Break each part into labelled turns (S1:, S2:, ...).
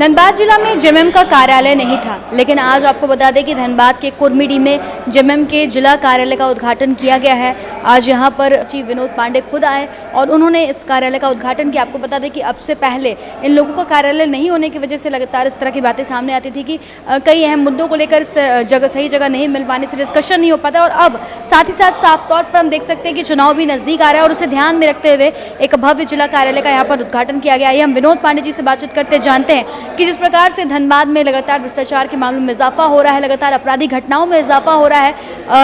S1: धनबाद जिला में जेएमएम का कार्यालय नहीं था, लेकिन आज आपको बता दें कि धनबाद के कुर्मीडी में जेएमएम के जिला कार्यालय का उद्घाटन किया गया है। आज यहां पर सचिव विनोद पांडे खुद आए और उन्होंने इस कार्यालय का उद्घाटन किया। आपको बता दें कि अब से पहले इन लोगों का कार्यालय नहीं होने की वजह से लगातार इस तरह की बातें सामने आती थी कि कई अहम मुद्दों को लेकर सही जगह नहीं मिल पाने से डिस्कशन नहीं हो पाता। और अब साथ ही साथ साफ तौर पर हम देख सकते हैं कि चुनाव भी नजदीक आ रहा है और उसे ध्यान में रखते हुए एक भव्य जिला कार्यालय का यहाँ पर उद्घाटन किया गया है। हम विनोद पांडे जी से बातचीत करते जानते हैं कि जिस प्रकार से धनबाद में लगातार भ्रष्टाचार के मामलों में इजाफा हो रहा है, लगातार आपराधिक घटनाओं में इजाफा हो रहा है,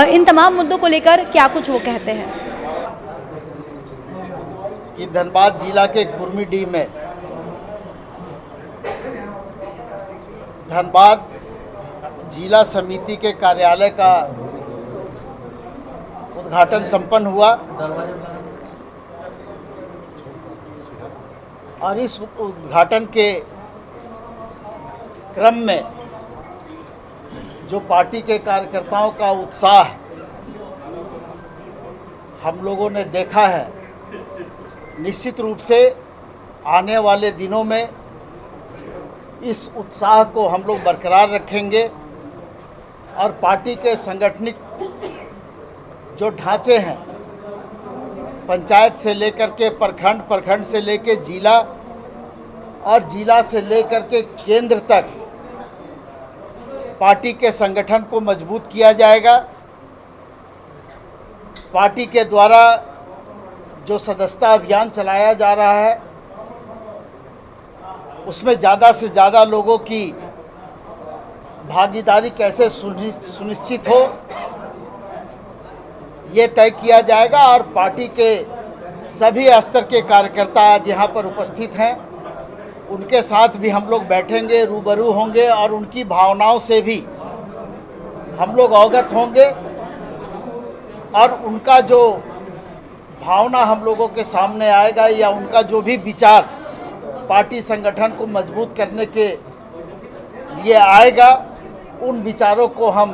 S1: इन तमाम मुद्दों को लेकर क्या कुछ वो कहते हैं।
S2: कि धनबाद जिला के कुर्मीडी में धनबाद जिला समिति के कार्यालय का उद्घाटन संपन्न हुआ और इस उद्घाटन के क्रम में जो पार्टी के कार्यकर्ताओं का उत्साह हम लोगों ने देखा है, निश्चित रूप से आने वाले दिनों में इस उत्साह को हम लोग बरकरार रखेंगे और पार्टी के सांगठनिक जो ढांचे हैं, पंचायत से लेकर के प्रखंड, प्रखंड से लेकर जिला और जिला से लेकर के केंद्र तक पार्टी के संगठन को मजबूत किया जाएगा। पार्टी के द्वारा जो सदस्यता अभियान चलाया जा रहा है उसमें ज़्यादा से ज़्यादा लोगों की भागीदारी कैसे सुनिश्चित हो ये तय किया जाएगा और पार्टी के सभी स्तर के कार्यकर्ता आज यहाँ पर उपस्थित हैं। उनके साथ भी हम लोग बैठेंगे, रूबरू होंगे और उनकी भावनाओं से भी हम लोग अवगत होंगे और उनका जो भावना हम लोगों के सामने आएगा या उनका जो भी विचार पार्टी संगठन को मजबूत करने के लिए आएगा, उन विचारों को हम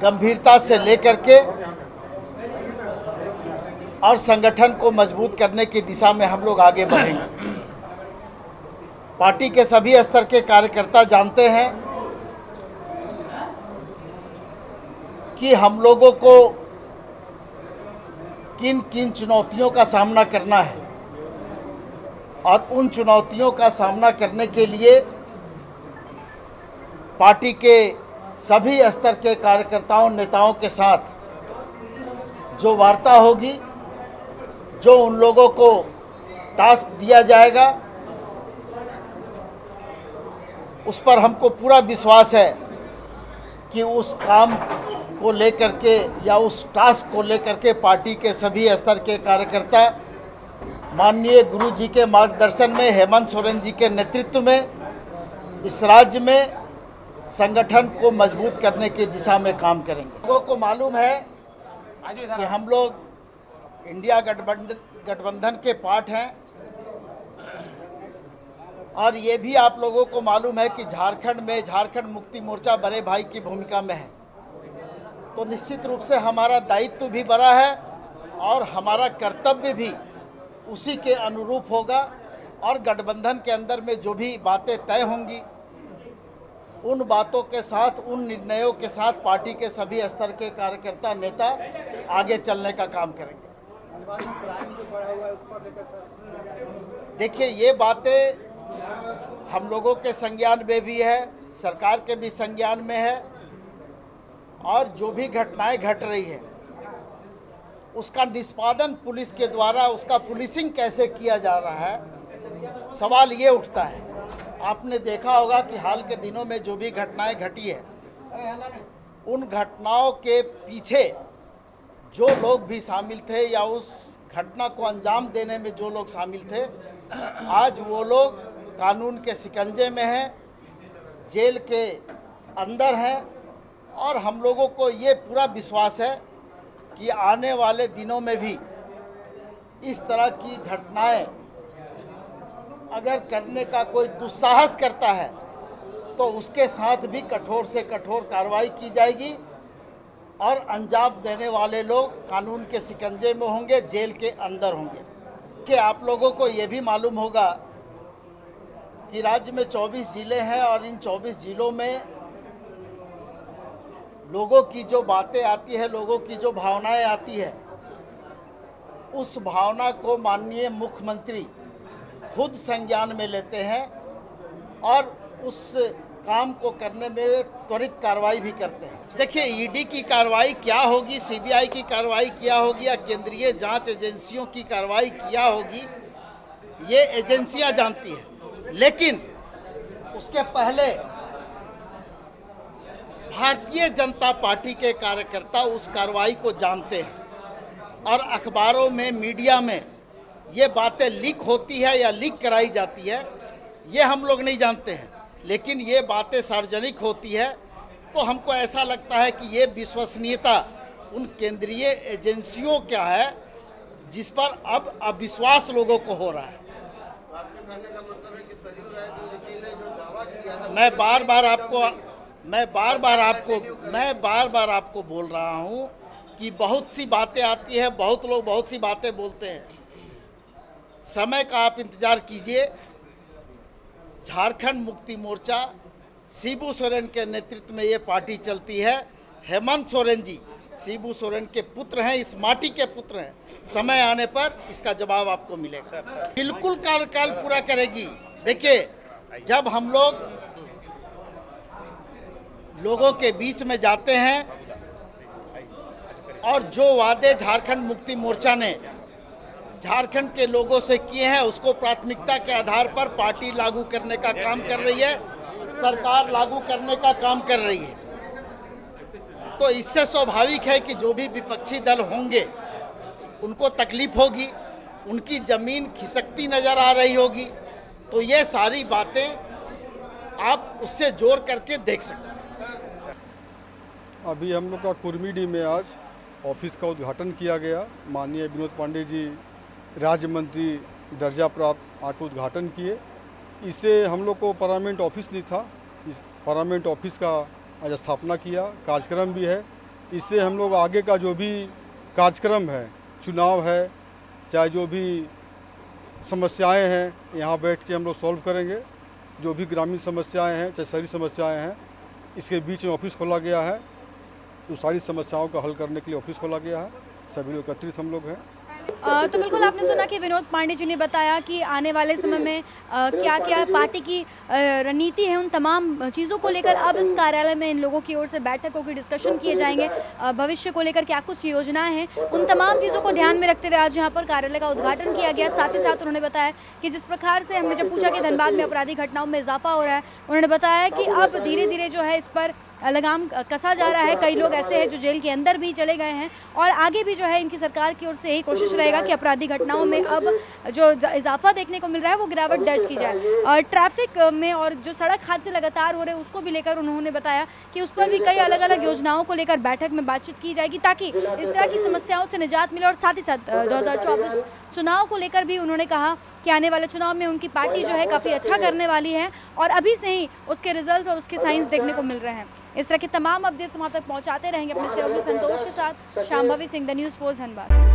S2: गंभीरता से लेकर के और संगठन को मजबूत करने की दिशा में हम लोग आगे बढ़ेंगे। पार्टी के सभी स्तर के कार्यकर्ता जानते हैं कि हम लोगों को किन किन चुनौतियों का सामना करना है और उन चुनौतियों का सामना करने के लिए पार्टी के सभी स्तर के कार्यकर्ताओं, नेताओं के साथ जो वार्ता होगी, जो उन लोगों को टास्क दिया जाएगा, उस पर हमको पूरा विश्वास है कि उस काम को लेकर के या उस टास्क को लेकर के पार्टी के सभी स्तर के कार्यकर्ता माननीय गुरु जी के मार्गदर्शन में, हेमंत सोरेन जी के नेतृत्व में इस राज्य में संगठन को मजबूत करने की दिशा में काम करेंगे। लोगों को मालूम है कि हम लोग इंडिया गठबंधन के पार्ट हैं और ये भी आप लोगों को मालूम है कि झारखंड में झारखंड मुक्ति मोर्चा बड़े भाई की भूमिका में है। तो निश्चित रूप से हमारा दायित्व भी बड़ा है और हमारा कर्तव्य भी उसी के अनुरूप होगा और गठबंधन के अंदर में जो भी बातें तय होंगी उन बातों के साथ, उन निर्णयों के साथ पार्टी के सभी स्तर के कार्यकर्ता, नेता आगे चलने का काम करेंगे। देखिए, ये बातें हम लोगों के संज्ञान में भी है, सरकार के भी संज्ञान में है और जो भी घटनाएं घट रही है उसका निष्पादन पुलिस के द्वारा, उसका पुलिसिंग कैसे किया जा रहा है, सवाल ये उठता है। आपने देखा होगा कि हाल के दिनों में जो भी घटनाएं घटी है उन घटनाओं के पीछे जो लोग भी शामिल थे या उस घटना को अंजाम देने में जो लोग शामिल थे, आज वो लोग कानून के शिकंजे में हैं, जेल के अंदर हैं और हम लोगों को ये पूरा विश्वास है कि आने वाले दिनों में भी इस तरह की घटनाएं अगर करने का कोई दुस्साहस करता है तो उसके साथ भी कठोर से कठोर कार्रवाई की जाएगी और अंजाम देने वाले लोग कानून के शिकंजे में होंगे, जेल के अंदर होंगे। कि आप लोगों को ये भी मालूम होगा कि राज्य में 24 ज़िले हैं और इन 24 ज़िलों में लोगों की जो बातें आती है, लोगों की जो भावनाएं आती है, उस भावना को माननीय मुख्यमंत्री खुद संज्ञान में लेते हैं और उस काम को करने में त्वरित कार्रवाई भी करते हैं। देखिए, ईडी की कार्रवाई क्या होगी, सीबीआई की कार्रवाई क्या होगी या केंद्रीय जांच एजेंसियों की कार्रवाई क्या होगी, ये एजेंसियां जानती हैं। लेकिन उसके पहले भारतीय जनता पार्टी के कार्यकर्ता उस कार्रवाई को जानते हैं और अखबारों में, मीडिया में ये बातें लीक होती है या लीक कराई जाती है, ये हम लोग नहीं जानते हैं। लेकिन ये बातें सार्वजनिक होती है तो हमको ऐसा लगता है कि ये विश्वसनीयता उन केंद्रीय एजेंसियों का है जिस पर अब अविश्वास लोगों को हो रहा है। मैं बार बार आपको बोल रहा हूं कि बहुत सी बातें आती है, बहुत लोग बहुत सी बातें बोलते हैं। समय का आप इंतजार कीजिए। झारखंड मुक्ति मोर्चा, शिबू सोरेन के नेतृत्व में ये पार्टी चलती है। हेमंत सोरेन जी शिबू सोरेन के पुत्र हैं, इस माटी के पुत्र हैं। समय आने पर इसका जवाब आपको मिलेगा। बिल्कुल कार्यकाल पूरा करेगी। देखिए, जब हम लोगों के बीच में जाते हैं और जो वादे झारखंड मुक्ति मोर्चा ने झारखंड के लोगों से किए हैं, उसको प्राथमिकता के आधार पर पार्टी लागू करने का काम कर रही है, सरकार लागू करने का काम कर रही है। तो इससे स्वाभाविक है कि जो भी विपक्षी दल होंगे उनको तकलीफ होगी, उनकी जमीन खिसकती नजर आ रही होगी। तो ये सारी बातें आप उससे जोड़ करके देख सकते हैं।
S3: अभी हम लोग का कुर्मीडी में आज ऑफिस का उद्घाटन किया गया। माननीय विनोद पांडे जी राज्य मंत्री दर्जा प्राप्त आकर उद्घाटन किए। इससे हम लोग को पार्लियामेंट ऑफिस नहीं था, इस पार्लियामेंट ऑफिस का आज स्थापना किया। कार्यक्रम भी है। इससे हम लोग आगे का जो भी कार्यक्रम है, चुनाव है, चाहे जो भी समस्याएं हैं, यहाँ बैठ के हम लोग सॉल्व करेंगे। जो भी ग्रामीण समस्याएं हैं, चाहे शहरी समस्याएं हैं, इसके बीच में ऑफिस खोला गया है। तो सारी समस्याओं का हल करने के लिए ऑफिस खोला गया है। सभी लोग एकत्रित हम लोग हैं।
S1: तो बिल्कुल आपने सुना कि विनोद पांडे जी ने बताया कि आने वाले समय में क्या क्या पार्टी की रणनीति है, उन तमाम चीज़ों को लेकर अब इस कार्यालय में इन लोगों की ओर से बैठक होकर डिस्कशन किए जाएंगे। भविष्य को लेकर क्या कुछ योजनाएं हैं, उन तमाम चीज़ों को ध्यान में रखते हुए आज यहाँ पर कार्यालय का उद्घाटन किया गया। साथ ही साथ उन्होंने बताया कि जिस प्रकार से हमने जब पूछा कि धनबाद में आपराधिक घटनाओं में इजाफा हो रहा है, उन्होंने बताया कि अब धीरे धीरे जो है इस पर लगाम कसा जा रहा है। कई लोग ऐसे हैं जो जेल के अंदर भी चले गए हैं और आगे भी जो है इनकी सरकार की ओर से यही कोशिश रहेगा कि आपराधिक घटनाओं में अब जो इजाफा देखने को मिल रहा है वो गिरावट दर्ज की जाए। और ट्रैफिक में और जो सड़क हादसे लगातार हो रहे हैं उसको भी लेकर उन्होंने बताया कि उस पर भी कई अलग अलग योजनाओं को लेकर बैठक में बातचीत की जाएगी ताकि इस तरह की समस्याओं से निजात मिले। और साथ ही साथ 2024 चुनाव को लेकर भी उन्होंने कहा कि आने वाले चुनाव में उनकी पार्टी जो है काफ़ी अच्छा करने वाली है और अभी से ही उसके रिजल्ट्स और उसके साइंस देखने को मिल रहे हैं। इस तरह के तमाम अपडेट्स वहाँ तक पहुँचाते रहेंगे अपने सहयोगी संतोष के साथ। Shambhavi Singh, the news post, Dhanbad.